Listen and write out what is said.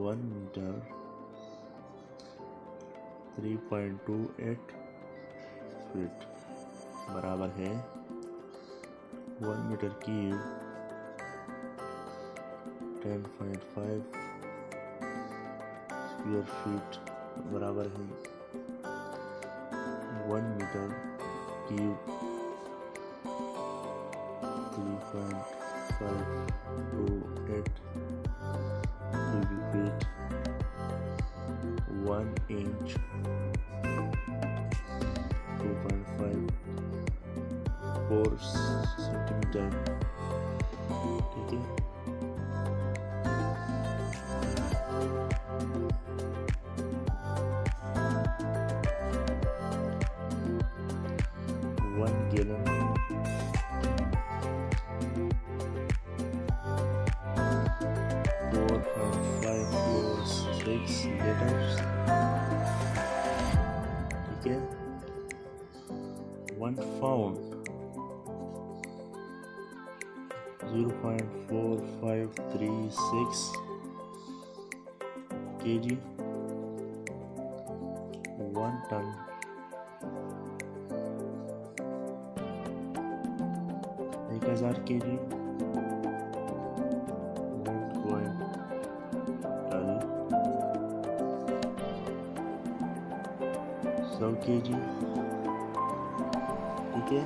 1 metre 3.28 feet बराबर है 1 metre cube 10.5 square feet बराबर है 1 metre cube 3.528 cubic feet 1 inch 2.5 4 centimetre. ठीक है, वन गैलन 4.546 लीटर्स। ठीक है, 1 pound 0.4536 kg 1 ton 1000 kg 100 kg। ठीक है,